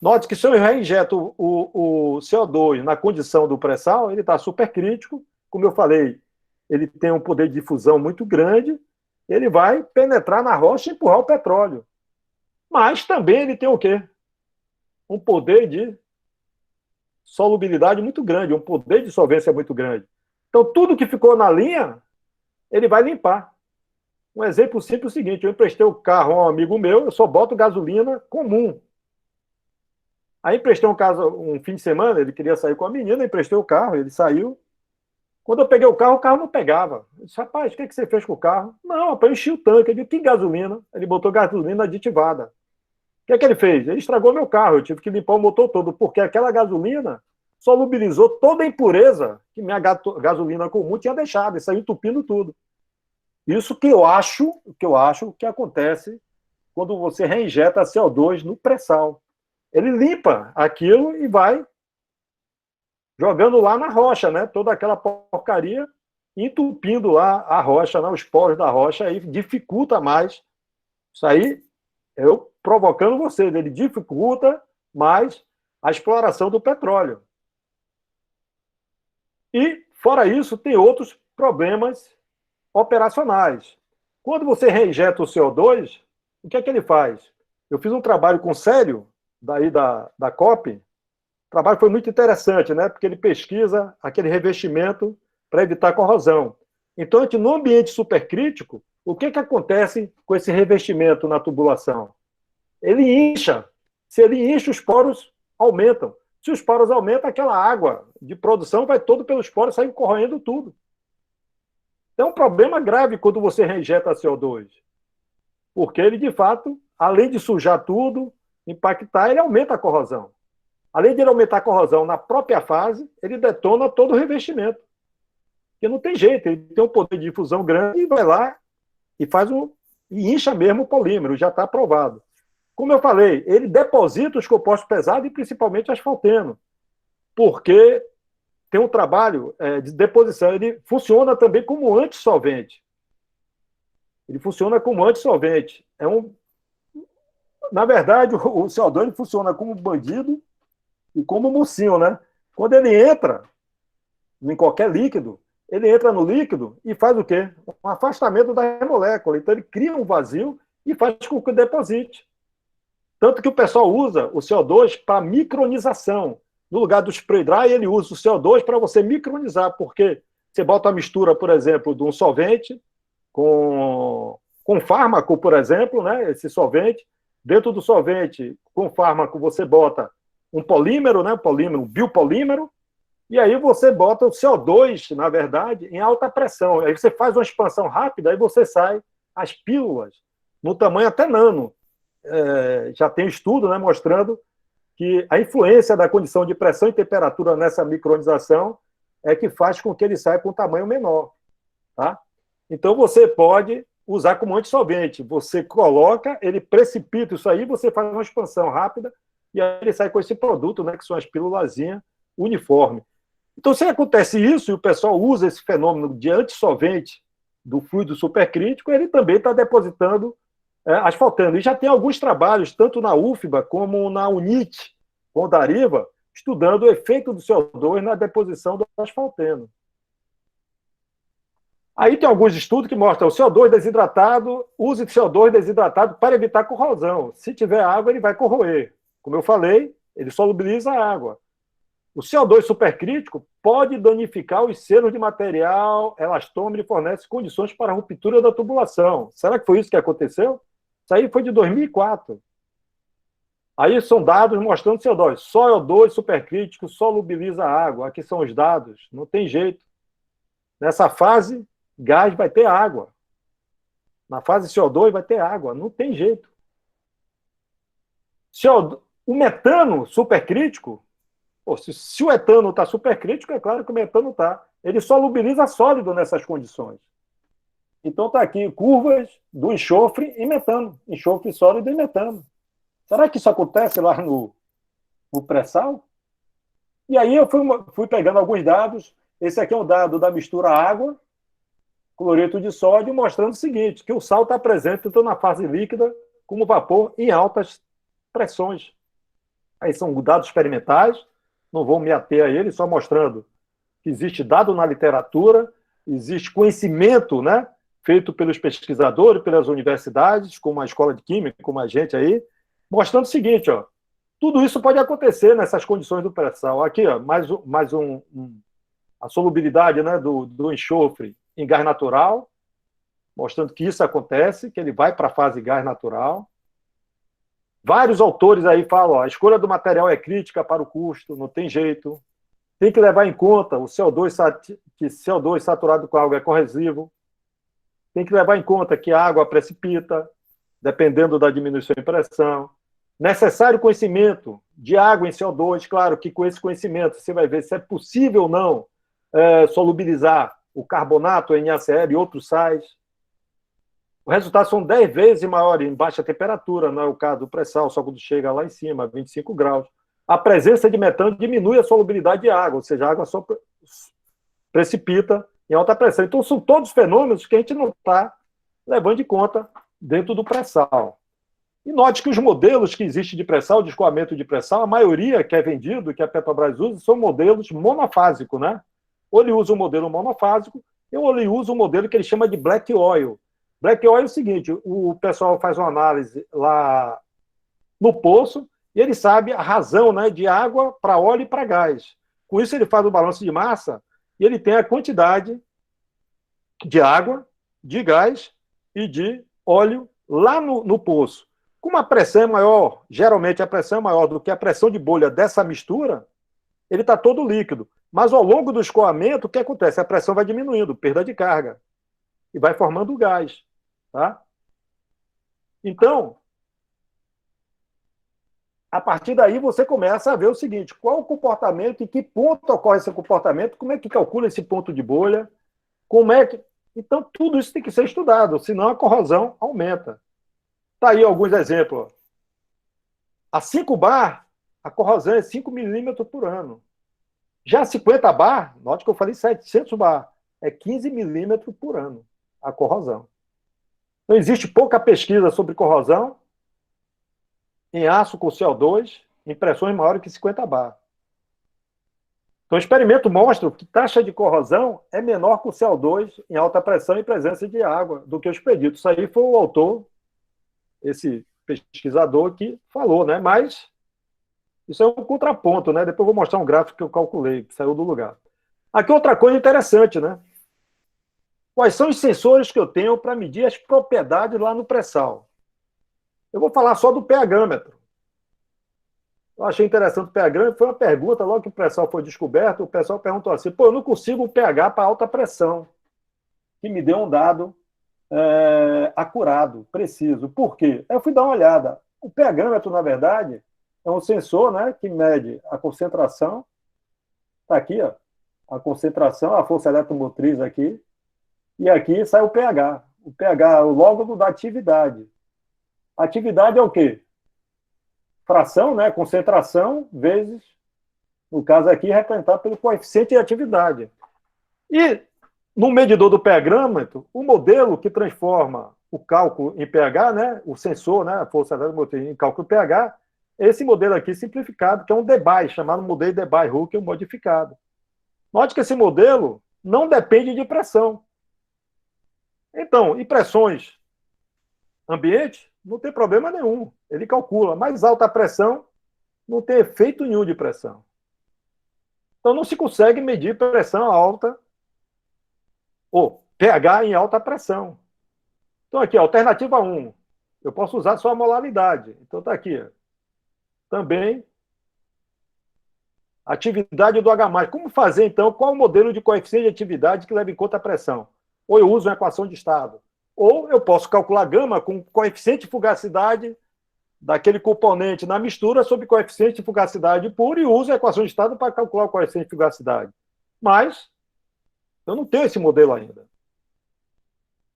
Note que se eu reinjeto o CO2 na condição do pré-sal, ele está supercrítico. Como eu falei, ele tem um poder de difusão muito grande, ele vai penetrar na rocha e empurrar o petróleo. Mas também ele tem o quê? Um poder de solubilidade muito grande, um poder de solvência muito grande. Então, tudo que ficou na linha, ele vai limpar. Um exemplo simples é o seguinte: eu emprestei o carro a um amigo meu, eu só boto gasolina comum. Aí emprestei um fim de semana, ele queria sair com a menina, emprestei o carro, ele saiu. Quando eu peguei o carro não pegava. Eu disse, rapaz, o que você fez com o carro? Não, eu enchi o tanque. Eu disse, que gasolina? Ele botou gasolina aditivada. O que ele fez? Ele estragou meu carro, eu tive que limpar o motor todo, porque aquela gasolina solubilizou toda a impureza que minha gasolina comum tinha deixado, e saiu entupindo tudo. Isso que eu acho que acontece quando você reinjeta CO2 no pré-sal. Ele limpa aquilo e vai jogando lá na rocha, né? Toda aquela porcaria, entupindo lá a rocha, né? Os poros da rocha, aí dificulta mais. Isso aí, eu provocando vocês, ele dificulta mais a exploração do petróleo. E, fora isso, tem outros problemas operacionais. Quando você reinjeta o CO2, o que é que ele faz? Eu fiz um trabalho com o Célio, daí da COP. O trabalho foi muito interessante, né? Porque ele pesquisa aquele revestimento para evitar corrosão. Então, no ambiente supercrítico, o que acontece com esse revestimento na tubulação? Ele incha. Se ele incha, os poros aumentam. Se os poros aumentam, aquela água de produção vai todo pelos poros, sair corroendo tudo. É um problema grave quando você reinjeta CO2. Porque ele, de fato, além de sujar tudo, impactar, ele aumenta a corrosão. Além de ele aumentar a corrosão na própria fase, ele detona todo o revestimento. Porque não tem jeito, ele tem um poder de difusão grande e vai lá e e incha mesmo o polímero, já está aprovado. Como eu falei, ele deposita os compostos pesados e principalmente asfalteno, porque tem um trabalho de deposição, ele funciona também como antissolvente. Ele funciona como antissolvente. Na verdade, o CO2 ele funciona como bandido e como mocinho, né? Quando ele entra em qualquer líquido, ele entra no líquido e faz o quê? Um afastamento da molécula. Então, ele cria um vazio e faz com que deposite. Tanto que o pessoal usa o CO2 para micronização. No lugar do spray dry, ele usa o CO2 para você micronizar, porque você bota a mistura, por exemplo, de um solvente com fármaco, por exemplo, né? Esse solvente. Dentro do solvente, com fármaco, você bota um polímero, né? Um biopolímero, e aí você bota o CO2, na verdade, em alta pressão. Aí você faz uma expansão rápida, aí você sai as pílulas no tamanho até nano. Já tem estudo, né, mostrando que a influência da condição de pressão e temperatura nessa micronização é que faz com que ele saia com um tamanho menor. Tá? Então, você pode usar como antissolvente. Você coloca, ele precipita isso aí, você faz uma expansão rápida e aí ele sai com esse produto, né, que são as pílulazinhas uniformes. Então, se acontece isso e o pessoal usa esse fenômeno de antissolvente do fluido supercrítico, ele também está depositando asfaltando. E já tem alguns trabalhos, tanto na UFBA como na UNIT, com o Dariva, estudando o efeito do CO2 na deposição do asfalteno. Aí tem alguns estudos que mostram o CO2 desidratado, use de CO2 desidratado para evitar corrosão. Se tiver água, ele vai corroer. Como eu falei, ele solubiliza a água. O CO2 supercrítico pode danificar os selos de material elastômero e fornece condições para a ruptura da tubulação. Será que foi isso que aconteceu? Isso aí foi de 2004. Aí são dados mostrando CO2. CO2 supercrítico solubiliza a água. Aqui são os dados. Não tem jeito. Nessa fase, gás vai ter água. Na fase CO2 vai ter água, não tem jeito. O metano supercrítico, se o etano está supercrítico, é claro que o metano está. Ele solubiliza sólido nessas condições. Então está aqui curvas do enxofre e metano. Enxofre sólido e metano. Será que isso acontece lá no pré-sal? E aí eu fui pegando alguns dados. Esse aqui é um dado da mistura água, cloreto de sódio, mostrando o seguinte, que o sal está presente tanto na fase líquida como vapor em altas pressões. Aí são dados experimentais, não vou me ater a eles, só mostrando que existe dado na literatura, existe conhecimento, né, feito pelos pesquisadores, pelas universidades, como a Escola de Química, como a gente aí, mostrando o seguinte, ó, tudo isso pode acontecer nessas condições do pré-sal. Aqui, ó, a solubilidade, né, do enxofre em gás natural, mostrando que isso acontece, que ele vai para a fase gás natural. Vários autores aí falam, ó, a escolha do material é crítica para o custo, não tem jeito. Tem que levar em conta o que CO2 saturado com água é corrosivo. Tem que levar em conta que a água precipita, dependendo da diminuição em pressão. Necessário conhecimento de água em CO2, claro que com esse conhecimento você vai ver se é possível ou não solubilizar o carbonato, o NaCl e outros sais. O resultado são 10 vezes maior em baixa temperatura, não é o caso do pré-sal, só quando chega lá em cima, 25 graus. A presença de metano diminui a solubilidade de água, ou seja, a água só precipita em alta pressão. Então, são todos fenômenos que a gente não está levando em conta dentro do pré-sal. E note que os modelos que existem de pré-sal, de escoamento de pré-sal, a maioria que é vendido, que a Petrobras usa, são modelos monofásicos, né? Ou ele usa um modelo monofásico, ou ele usa um modelo que ele chama de black oil. Black oil é o seguinte, o pessoal faz uma análise lá no poço e ele sabe a razão, né, de água para óleo e para gás. Com isso ele faz o balanço de massa e ele tem a quantidade de água, de gás e de óleo lá no poço. Como a pressão é maior, geralmente a pressão é maior do que a pressão de bolha dessa mistura, ele está todo líquido. Mas ao longo do escoamento, o que acontece? A pressão vai diminuindo, perda de carga, e vai formando gás. Tá? Então, a partir daí você começa a ver o seguinte, qual o comportamento, em que ponto ocorre esse comportamento, como é que calcula esse ponto de bolha, como é que... Então, tudo isso tem que ser estudado, senão a corrosão aumenta. Está aí alguns exemplos. A 5 bar, a corrosão é 5 milímetros por ano. Já 50 bar, note que eu falei 700 bar, é 15 milímetros por ano a corrosão. Então, existe pouca pesquisa sobre corrosão em aço com CO2 em pressões maiores que 50 bar. Então, o experimento mostra que taxa de corrosão é menor com CO2 em alta pressão e presença de água do que o expedito. Isso aí foi o autor, esse pesquisador que falou, né? Mas isso é um contraponto, né? Depois eu vou mostrar um gráfico que eu calculei, que saiu do lugar. Aqui outra coisa interessante, né? Quais são os sensores que eu tenho para medir as propriedades lá no pré-sal? Eu vou falar só do pH-metro. Eu achei interessante o pH-metro, foi uma pergunta, logo que o pré-sal foi descoberto, o pessoal perguntou assim, eu não consigo um pH para alta pressão, que me deu um dado acurado, preciso. Por quê? Eu fui dar uma olhada. O pH-metro, na verdade, é um sensor, né, que mede a concentração, está aqui, ó, a concentração, a força eletromotriz aqui, e aqui sai o pH. O pH é o lógaritmo da atividade. A atividade é o quê? Fração, né, concentração, vezes, no caso aqui, representado pelo coeficiente de atividade. E no medidor do pH-metro, o modelo que transforma o cálculo em pH, né, o sensor, né, a força eletromotriz em cálculo pH, esse modelo aqui simplificado, que é um Debye, chamado modelo Debye-Hückel modificado. Note que esse modelo não depende de pressão. Então, em pressões ambiente, não tem problema nenhum. Ele calcula. Mais alta pressão, não tem efeito nenhum de pressão. Então, não se consegue medir pressão alta ou pH em alta pressão. Então, aqui, alternativa 1. Eu posso usar só a molaridade. Então, está aqui. Também Atividade do H+. Como fazer, então? Qual o modelo de coeficiente de atividade que leva em conta a pressão? Ou eu uso uma equação de estado. Ou eu posso calcular gama com coeficiente de fugacidade daquele componente na mistura sobre coeficiente de fugacidade puro e uso a equação de estado para calcular o coeficiente de fugacidade. Mas eu não tenho esse modelo ainda.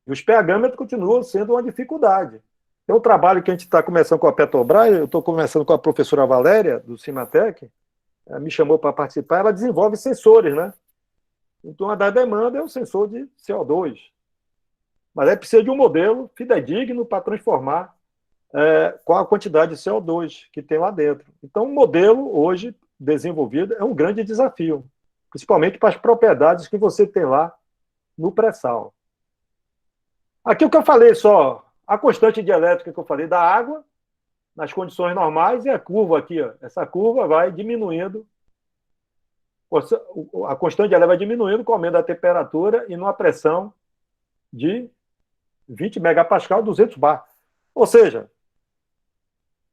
E os pH-metros continuam sendo uma dificuldade. Tem um trabalho que a gente está começando com a Petrobras, eu estou conversando com a professora Valéria, do Cimatec, ela me chamou para participar, ela desenvolve sensores, né? Então, a da demanda é o sensor de CO2. Mas é preciso de um modelo fidedigno para transformar qual a quantidade de CO2 que tem lá dentro. Então, o modelo, hoje, desenvolvido, é um grande desafio, principalmente para as propriedades que você tem lá no pré-sal. Aqui o que eu falei só, a constante dielétrica que eu falei da água, nas condições normais, e a curva aqui, ó, essa curva vai diminuindo, a constante dielétrica vai diminuindo com o aumento da temperatura e numa pressão de 20 megapascal, 200 bar. Ou seja,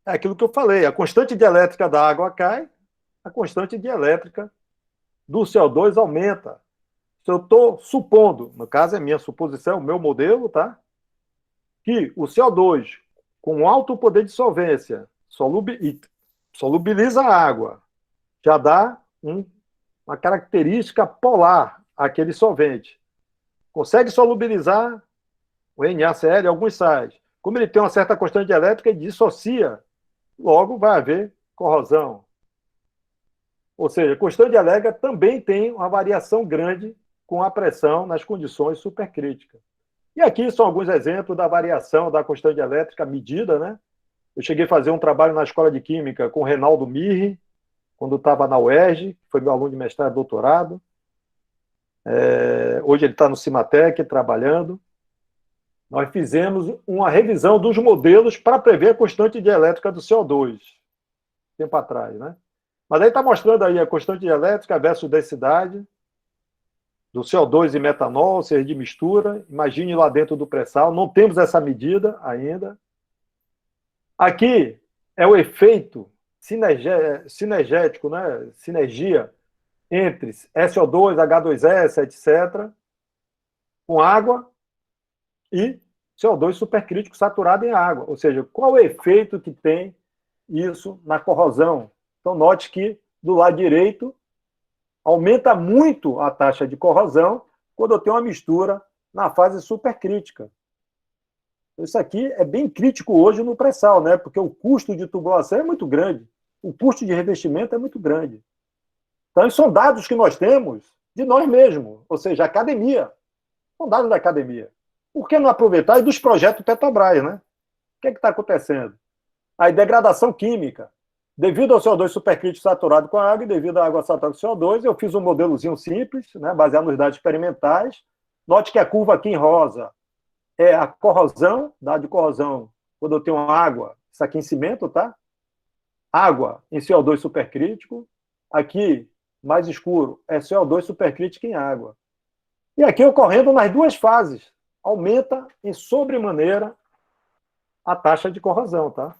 é aquilo que eu falei, a constante dielétrica da água cai, a constante dielétrica do CO2 aumenta. Se eu estou supondo, no caso é minha suposição, o meu modelo, tá? Que o CO2, com alto poder de solvência, solubiliza a água, já dá uma característica polar àquele solvente. Consegue solubilizar o NaCl e alguns sais. Como ele tem uma certa constante dielétrica, ele dissocia, logo vai haver corrosão. Ou seja, a constante dielétrica também tem uma variação grande com a pressão nas condições supercríticas. E aqui são alguns exemplos da variação da constante dielétrica medida, né? Eu cheguei a fazer um trabalho na Escola de Química com o Reinaldo Mirri, quando estava na UERJ, foi meu aluno de mestrado e doutorado. Hoje ele está no Cimatec, trabalhando. Nós fizemos uma revisão dos modelos para prever a constante dielétrica do CO2, tempo atrás, né? Mas aí está mostrando aí a constante dielétrica versus densidade do CO2 e metanol, ou seja, de mistura. Imagine lá dentro do pré-sal. Não temos essa medida ainda. Aqui é o efeito sinergético, né? Sinergia entre SO2, H2S, etc., com água e CO2 supercrítico saturado em água. Ou seja, qual é o efeito que tem isso na corrosão? Então, note que do lado direito aumenta muito a taxa de corrosão quando eu tenho uma mistura na fase supercrítica. Isso aqui é bem crítico hoje no pré-sal, né? Porque o custo de tubulação é muito grande, o custo de revestimento é muito grande. Então, são dados que nós temos de nós mesmos, ou seja, a academia. São dados da academia. Por que não aproveitar? E dos projetos Petrobras, né? O que é que está acontecendo? A degradação química. Devido ao CO2 supercrítico saturado com a água e devido à água saturada com CO2, eu fiz um modelozinho simples, né, baseado nos dados experimentais. Note que a curva aqui em rosa é a corrosão, dado de corrosão, quando eu tenho água, isso aqui em cimento, tá? Água em CO2 supercrítico. Aqui, mais escuro, é CO2 supercrítico em água. E aqui, ocorrendo nas duas fases, aumenta em sobremaneira a taxa de corrosão, tá?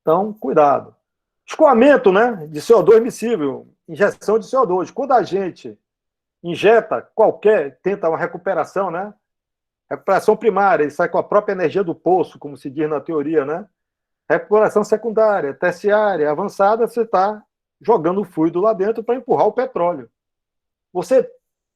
Então, cuidado. Escoamento, né, de CO2 miscível, injeção de CO2. Quando a gente injeta tenta uma recuperação, né? Recuperação primária, ele sai com a própria energia do poço, como se diz na teoria, né? Recuperação secundária, terciária, avançada, você está jogando o fluido lá dentro para empurrar o petróleo. Você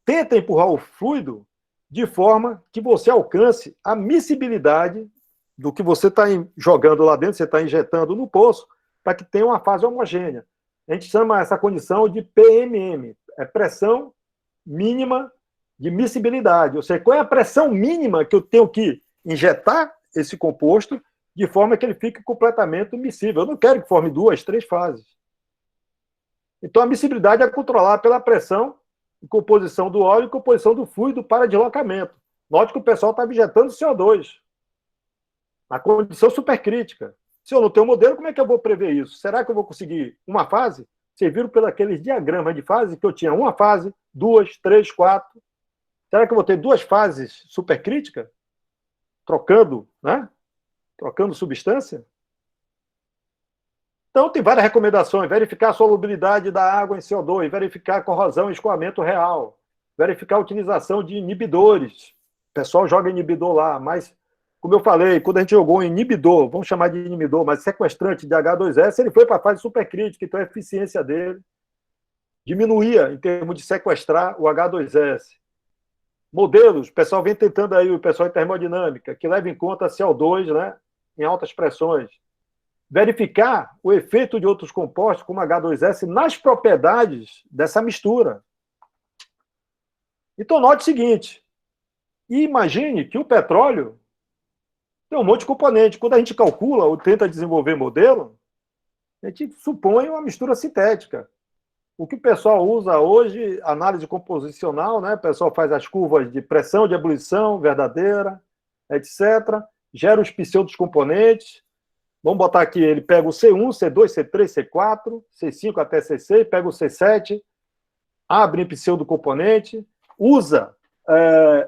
tenta empurrar o fluido de forma que você alcance a miscibilidade do que você está jogando lá dentro, você está injetando no poço, para que tenha uma fase homogênea. A gente chama essa condição de PMM, é pressão mínima de miscibilidade. Ou seja, qual é a pressão mínima que eu tenho que injetar esse composto de forma que ele fique completamente miscível. Eu não quero que forme 2, 3 fases. Então, a miscibilidade é controlada pela pressão e composição do óleo e composição do fluido para deslocamento. Note que o pessoal está injetando CO2 na condição supercrítica. Se eu não tenho modelo, como é que eu vou prever isso? Será que eu vou conseguir uma fase? Vocês viram pelos diagramas de fase que eu tinha uma fase, 2, 3, 4. Será que eu vou ter 2 fases supercríticas? Trocando, né? Trocando substância? Então, tem várias recomendações: verificar a solubilidade da água em CO2, verificar corrosão e escoamento real, verificar a utilização de inibidores. O pessoal joga inibidor lá, mas, como eu falei, quando a gente jogou um inibidor, vamos chamar de inibidor, mas sequestrante de H2S, ele foi para a fase supercrítica, então a eficiência dele diminuía em termos de sequestrar o H2S. Modelos, o pessoal vem tentando aí, o pessoal em termodinâmica, que leva em conta CO2, né, em altas pressões. Verificar o efeito de outros compostos, como H2S, nas propriedades dessa mistura. Então, note o seguinte: imagine que o petróleo tem um monte de componentes. Quando a gente calcula ou tenta desenvolver modelo, a gente supõe uma mistura sintética. O que o pessoal usa hoje, análise composicional, né? O pessoal faz as curvas de pressão de ebulição verdadeira, etc. Gera os pseudos componentes. Vamos botar aqui, ele pega o C1, C2, C3, C4, C5 até C6, pega o C7, abre em pseudocomponente, usa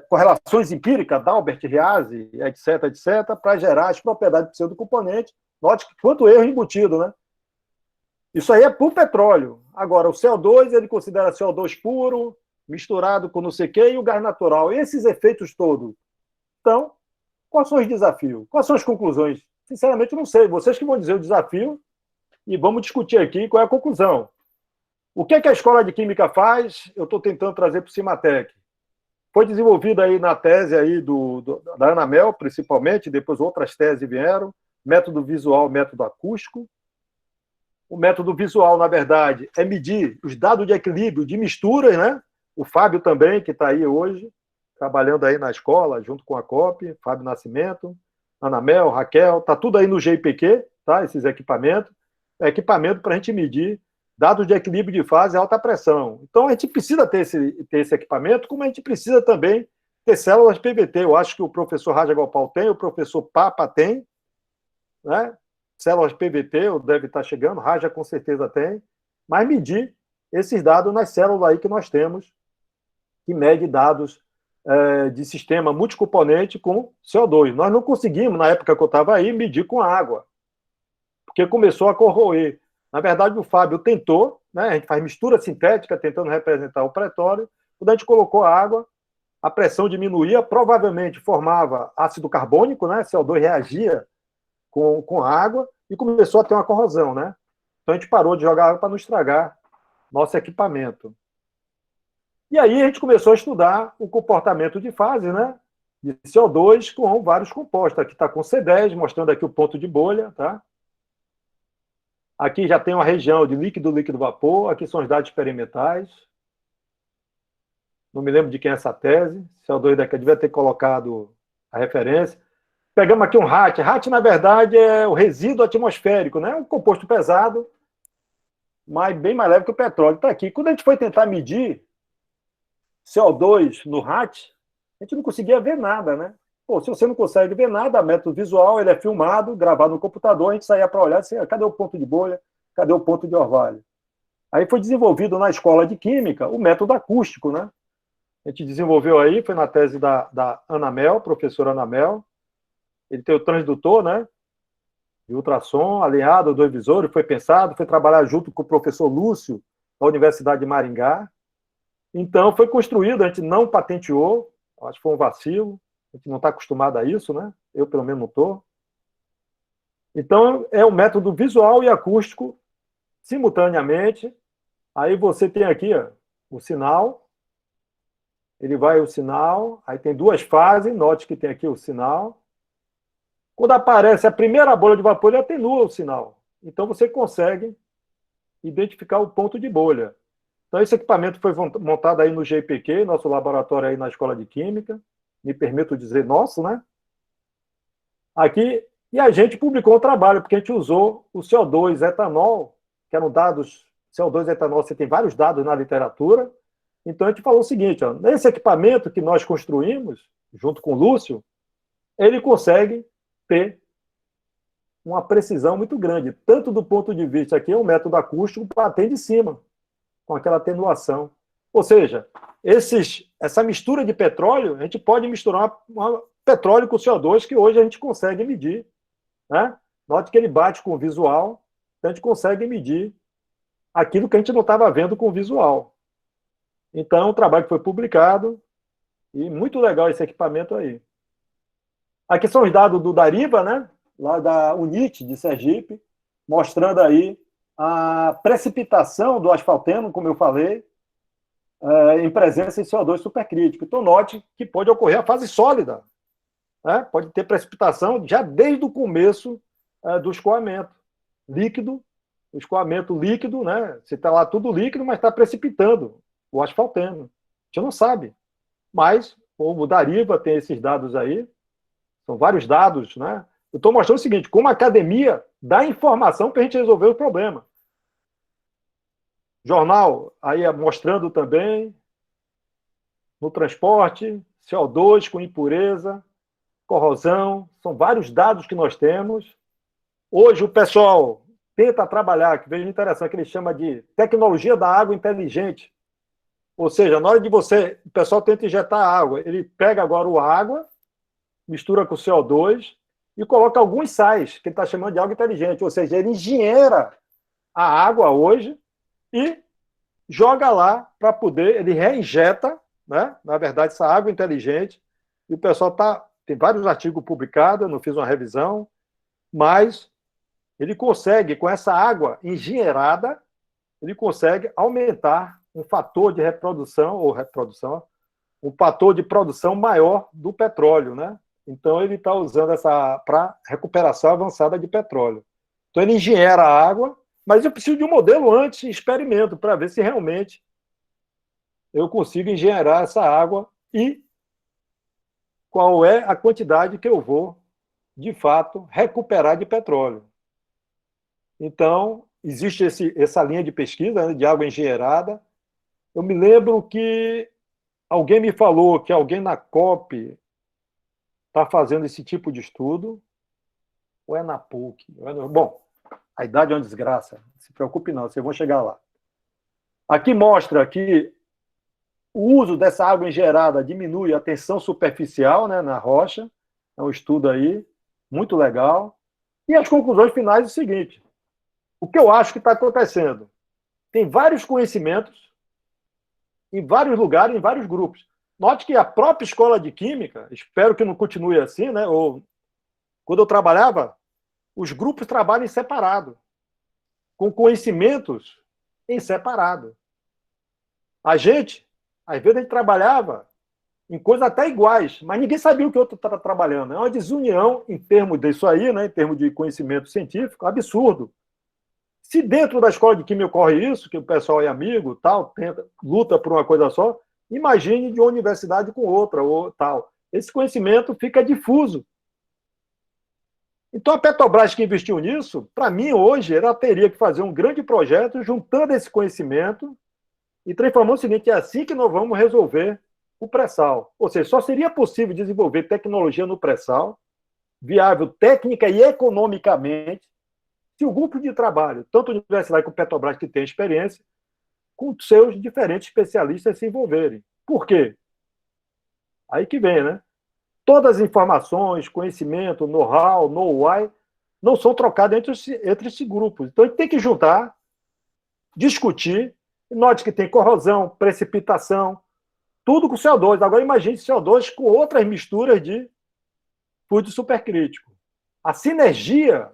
correlações empíricas, Dalbert, Riase, etc., etc., para gerar as propriedades do pseudocomponente. Note que quanto erro embutido, né? Isso aí é por petróleo. Agora, o CO2, ele considera CO2 puro, misturado com não sei o quê, e o gás natural. Esses efeitos todos. Então, quais são os desafios? Quais são as conclusões? Sinceramente, não sei. Vocês que vão dizer o desafio e vamos discutir aqui qual é a conclusão. O que é que a Escola de Química faz? Eu estou tentando trazer para o Cimatec. Foi desenvolvido aí na tese aí da Anamel, principalmente, depois outras teses vieram, método visual, método acústico. O método visual, na verdade, é medir os dados de equilíbrio de misturas, né? O Fábio também, que está aí hoje, trabalhando aí na escola, junto com a COP, Fábio Nascimento, Anamel, Raquel, está tudo aí no GIPQ, tá? Esses equipamentos. É equipamento para a gente medir dados de equilíbrio de fase e alta pressão. Então, a gente precisa ter esse equipamento, como a gente precisa também ter células PVT. Eu acho que o professor Raja Gopal tem, o professor Papa tem, né? Células PVT deve estar chegando, Raja com certeza tem, mas medir esses dados nas células aí que nós temos, que mede dados de sistema multicomponente com CO2. Nós não conseguimos, na época que eu estava aí, medir com água, porque começou a corroer. Na verdade, o Fábio tentou, né, a gente faz mistura sintética, tentando representar o petróleo. Quando a gente colocou água, a pressão diminuía, provavelmente formava ácido carbônico, né, CO2 reagia com água e começou a ter uma corrosão, né? Então a gente parou de jogar água para não estragar nosso equipamento. E aí a gente começou a estudar o comportamento de fase, né? De CO2 com vários compostos. Aqui está com C10, mostrando aqui o ponto de bolha, tá? Aqui já tem uma região de líquido vapor, aqui são os dados experimentais. Não me lembro de quem é essa tese. CO2 daqui devia ter colocado a referência. Pegamos aqui um RAT. RAT, na verdade, é o resíduo atmosférico, né? Um composto pesado, mas bem mais leve que o petróleo. Está aqui. Quando a gente foi tentar medir CO2 no RAT, a gente não conseguia ver nada, né? Pô, se você não consegue ver nada, método visual, ele é filmado, gravado no computador, a gente saía para olhar, assim, cadê o ponto de bolha, cadê o ponto de orvalho? Aí foi desenvolvido na Escola de Química o método acústico, né? A gente desenvolveu aí, foi na tese da Anamel, professora Anamel. Ele tem o transdutor, né, de ultrassom, alinhado ao dois visores, foi pensado, foi trabalhar junto com o professor Lúcio, da Universidade de Maringá. Então, foi construído, a gente não patenteou, acho que foi um vacilo, a gente não está acostumado a isso, né? Eu, pelo menos, não estou. Então, é um método visual e acústico simultaneamente. Aí você tem aqui, ó, o sinal, ele vai o sinal, aí tem duas fases, note que tem aqui o sinal. Quando aparece a primeira bolha de vapor, ele atenua o sinal. Então, você consegue identificar o ponto de bolha. Então, esse equipamento foi montado aí no GIPQ, nosso laboratório aí na Escola de Química. Me permito dizer nosso, né? Aqui, e a gente publicou um trabalho, porque a gente usou o CO2 etanol, que eram dados, CO2 etanol, você tem vários dados na literatura. Então, a gente falou o seguinte, ó, nesse equipamento que nós construímos, junto com o Lúcio, ele consegue ter uma precisão muito grande, tanto do ponto de vista, aqui é um método acústico, bater de cima, com aquela atenuação. Ou seja, essa mistura de petróleo, a gente pode misturar petróleo com CO2, que hoje a gente consegue medir, né? Note que ele bate com o visual, Então, a gente consegue medir aquilo que a gente não estava vendo com o visual. Então, o trabalho que foi publicado, e muito legal esse equipamento aí. Aqui são os dados do Dariva, né? Lá da UNIT, de Sergipe, mostrando aí a precipitação do asfalteno, como eu falei, em presença de CO2 supercrítico. Então, note que pode ocorrer a fase sólida, né? Pode ter precipitação já desde o começo do escoamento líquido, o escoamento líquido, né? Você está lá tudo líquido, mas está precipitando o asfalteno. A gente não sabe. Mas o Dariva tem esses dados aí, são vários dados, né? Eu estou mostrando o seguinte, como a academia dá informação para a gente resolver o problema. Jornal aí mostrando também no transporte, CO2 com impureza, corrosão, são vários dados que nós temos. Hoje o pessoal tenta trabalhar, que vejo interessante, que ele chama de tecnologia da água inteligente. Ou seja, na hora de o pessoal tenta injetar água, ele pega agora a água, mistura com CO2 e coloca alguns sais, que ele está chamando de água inteligente. Ou seja, ele engenheira a água hoje e joga lá para poder, ele reinjeta, né? Na verdade, essa água inteligente, e o pessoal tem vários artigos publicados, eu não fiz uma revisão, mas ele consegue, com essa água engenheirada, ele consegue aumentar um fator de um fator de produção maior do petróleo, né? Então, ele está usando essa para recuperação avançada de petróleo. Então, ele engenheira a água, mas eu preciso de um modelo antes, experimento, para ver se realmente eu consigo engenheirar essa água e qual é a quantidade que eu vou, de fato, recuperar de petróleo. Então, existe essa linha de pesquisa, né, de água engenheirada. Eu me lembro que alguém me falou que alguém na COP está fazendo esse tipo de estudo, ou é na PUC? Bom, a idade é uma desgraça, não se preocupe não, vocês vão chegar lá. Aqui mostra que o uso dessa água engenheirada diminui a tensão superficial, né, na rocha, é um estudo aí, muito legal. E as conclusões finais é o seguinte, o que eu acho que está acontecendo? Tem vários conhecimentos em vários lugares, em vários grupos. Note que a própria escola de química, espero que não continue assim, né? Ou, quando eu trabalhava, os grupos trabalham em separado, com conhecimentos em separado. A gente, às vezes, a gente trabalhava em coisas até iguais, mas ninguém sabia o que o outro estava trabalhando. É uma desunião em termos disso aí, né? Em termos de conhecimento científico, absurdo. Se dentro da escola de química ocorre isso, que o pessoal é amigo, tal, luta por uma coisa só, imagine de uma universidade com outra, ou tal. Esse conhecimento fica difuso. Então, a Petrobras que investiu nisso, para mim, hoje, ela teria que fazer um grande projeto juntando esse conhecimento e transformando o seguinte, é assim que nós vamos resolver o pré-sal. Ou seja, só seria possível desenvolver tecnologia no pré-sal, viável técnica e economicamente, se o grupo de trabalho, tanto a universidade como a Petrobras, que tem experiência, com seus diferentes especialistas se envolverem. Por quê? Aí que vem, né? Todas as informações, conhecimento, know-how, know-why, não são trocadas entre esses grupos. Então, a gente tem que juntar, discutir, e note que tem corrosão, precipitação, tudo com CO2. Agora, imagine CO2 com outras misturas de fluido supercrítico. A sinergia,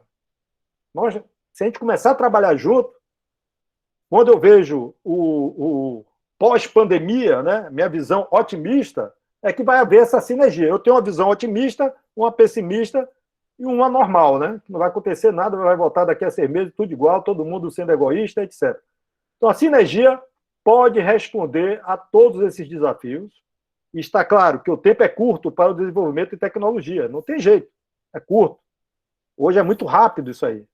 se a gente começar a trabalhar junto, quando eu vejo o pós-pandemia, né, minha visão otimista, é que vai haver essa sinergia. Eu tenho uma visão otimista, uma pessimista e uma normal, né? Não vai acontecer nada, vai voltar daqui a 6 meses, tudo igual, todo mundo sendo egoísta, etc. Então, a sinergia pode responder a todos esses desafios. E está claro que o tempo é curto para o desenvolvimento de tecnologia. Não tem jeito, é curto. Hoje é muito rápido isso aí.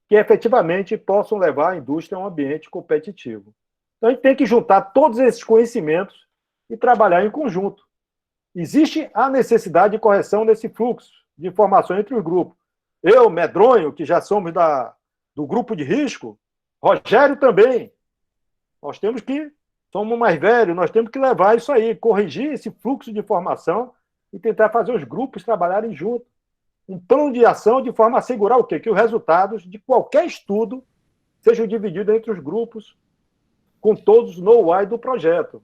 Que efetivamente possam levar a indústria a um ambiente competitivo. Então, a gente tem que juntar todos esses conhecimentos e trabalhar em conjunto. Existe a necessidade de correção desse fluxo de informações entre os grupos. Eu, medronho, que já somos do grupo de risco, Rogério também. Nós temos que, somos mais velhos, nós temos que levar isso aí, corrigir esse fluxo de informação e tentar fazer os grupos trabalharem juntos. Um plano de ação de forma a assegurar o quê? Que os resultados de qualquer estudo sejam divididos entre os grupos, com todos os know-how do projeto.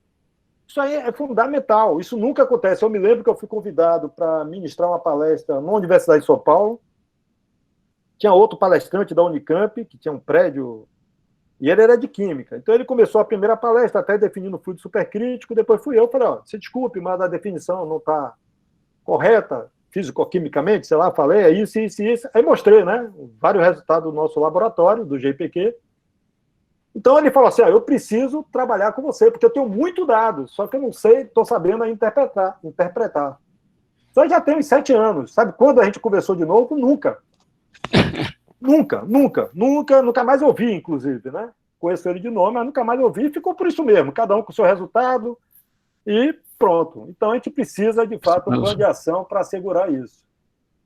Isso aí é fundamental, isso nunca acontece. Eu me lembro que eu fui convidado para ministrar uma palestra na Universidade de São Paulo, tinha outro palestrante da Unicamp, que tinha um prédio, e ele era de química. Então ele começou a primeira palestra até definindo o fluido supercrítico, depois fui eu, falei, se desculpe, mas a definição não está correta, físico-quimicamente, sei lá, falei, é isso, isso, isso. Aí mostrei, né, vários resultados do nosso laboratório, do GPQ. Então ele falou assim, eu preciso trabalhar com você, porque eu tenho muito dado, só que eu não sei, estou sabendo interpretar. Então já tem uns 7 anos, sabe quando a gente conversou de novo? Nunca. Nunca mais ouvi, inclusive, né? Conheço ele de nome, mas nunca mais ouvi, e ficou por isso mesmo, cada um com o seu resultado, e pronto. Então a gente precisa, de fato, um plano de ação para assegurar isso.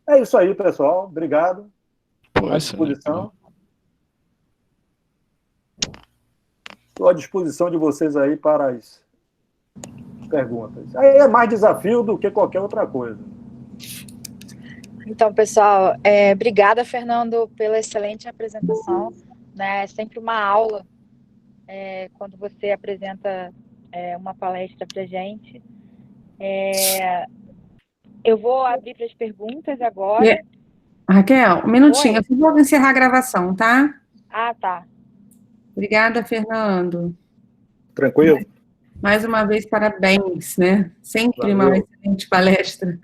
É isso aí, pessoal. Obrigado. Estou à disposição. Estou à disposição de vocês aí para as perguntas. Aí é mais desafio do que qualquer outra coisa. Então, pessoal, obrigada, Fernando, pela excelente apresentação. Né? É sempre uma aula quando você apresenta uma palestra para a gente. Eu vou abrir para as perguntas agora. Raquel, um minutinho, Oi? eu vou encerrar a gravação, tá? Ah, tá. Obrigada, Fernando. Tranquilo? Mais uma vez, parabéns, né? Sempre uma Valeu. excelente palestra.